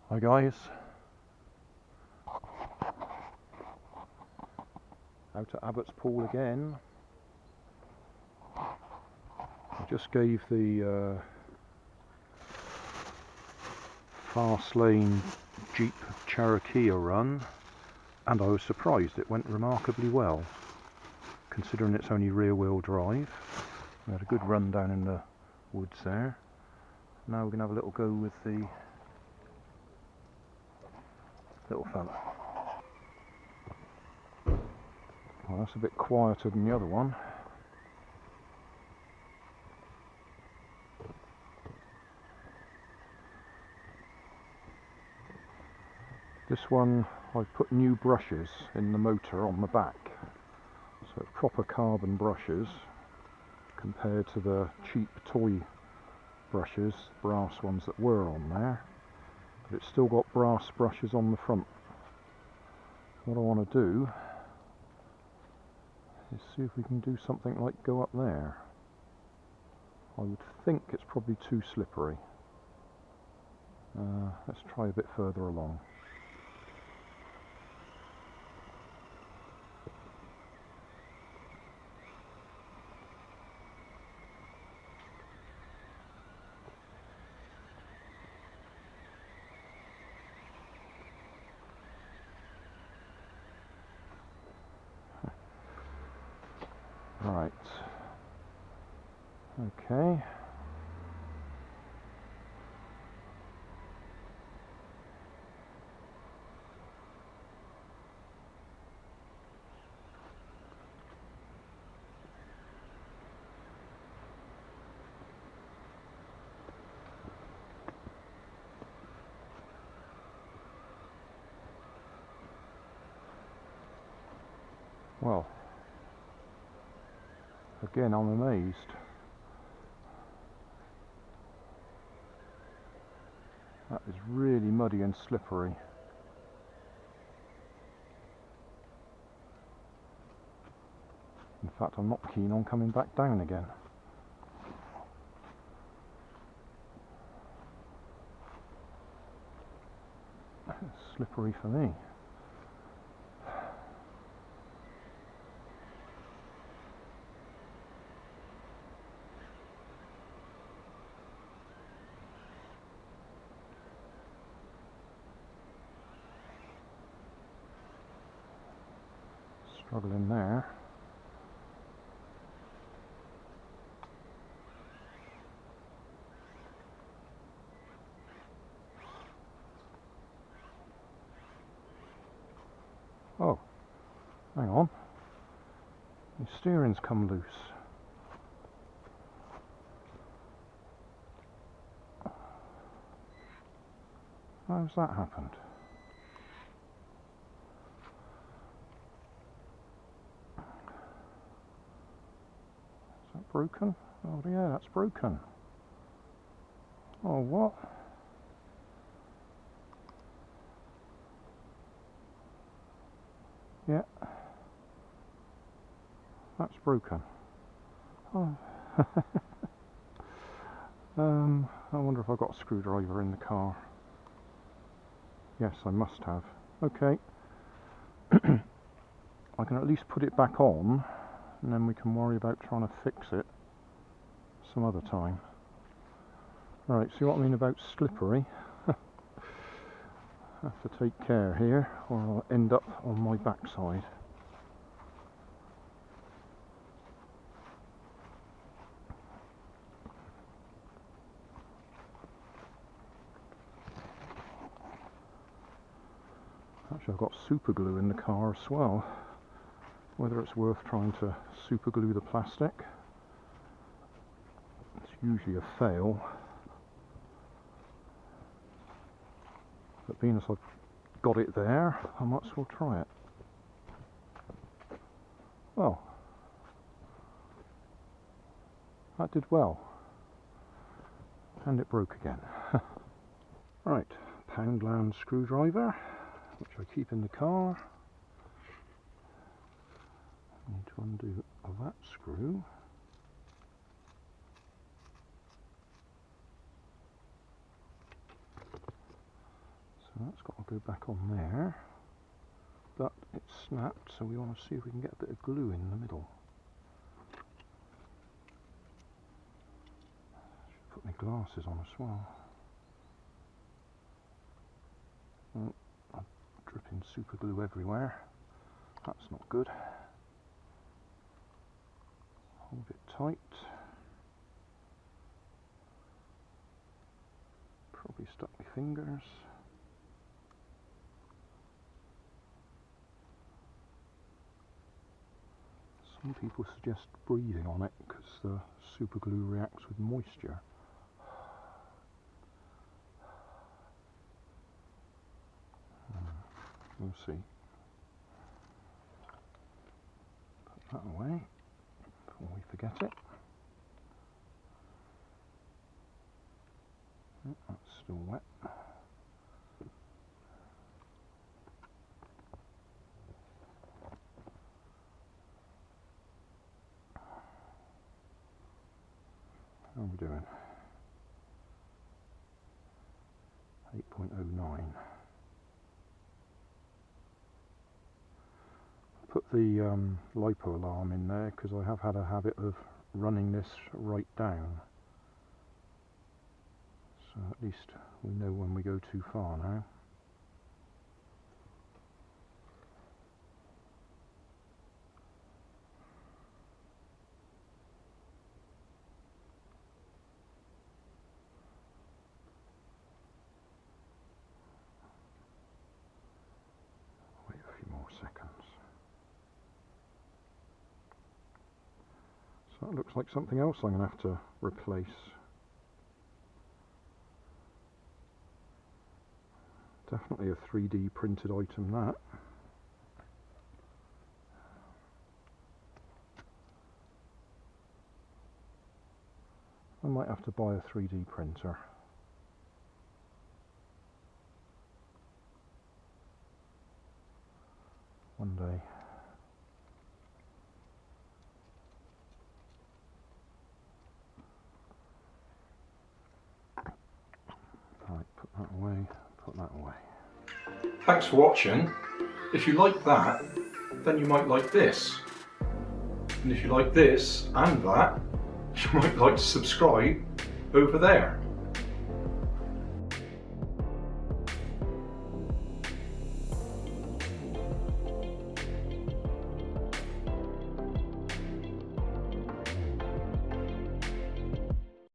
Hi guys, out at Abbots pool again. I just gave the fast lane Jeep Cherokee a run and I was surprised it went remarkably well considering it's only rear wheel drive. We had a good run down in the woods there. Now we're going to have a little go with the little fella. Well, that's a bit quieter than the other one. This one I've put new brushes in the motor on the back, so proper carbon brushes compared to the cheap toy brushes, brass ones that were on there, but it's still got brass brushes on the front. What I want to do is see if we can do something like go up there. I would think it's probably too slippery. Let's try a bit further along. Right. Okay. Well, again, I'm amazed. That is really muddy and slippery. In fact, I'm not keen on coming back down again. It's slippery for me. Struggling there. Oh, hang on. The steering's come loose. How's that happened? Is that broken? Oh yeah, that's broken. Oh, what? Yeah. That's broken. Oh. I wonder if I've got a screwdriver in the car. Yes, I must have. Okay. I can at least put it back on, and then we can worry about trying to fix it some other time. Right, see what I mean about slippery? Have to take care here, or I'll end up on my backside. Actually, I've got super glue in the car as well. Whether it's worth trying to super glue the plastic, it's usually a fail. But being as I've got it there, I might as well try it. Well, that did well. And it broke again. Right, Poundland screwdriver, which I keep in the car. I need to undo that screw. That's got to go back on there, but it's snapped, so we want to see if we can get a bit of glue in the middle. Should put my glasses on as well. Oh, I'm dripping super glue everywhere. That's not good. Hold it tight. Probably stuck my fingers. Some people suggest breathing on it because the super glue reacts with moisture. We'll see. Put that away before we forget it. Oh, that's still wet. How are we doing? 8.09. Put the LiPo alarm in there because I have had a habit of running this right down. So at least we know when we go too far now. Wait a few more seconds. So that looks like something else I'm going to have to replace. Definitely a 3D printed item, that. I might have to buy a 3D printer. One day. Right, put that away, put that away. Thanks for watching. If you like that, then you might like this. And if you like this and that, you might like to subscribe over there.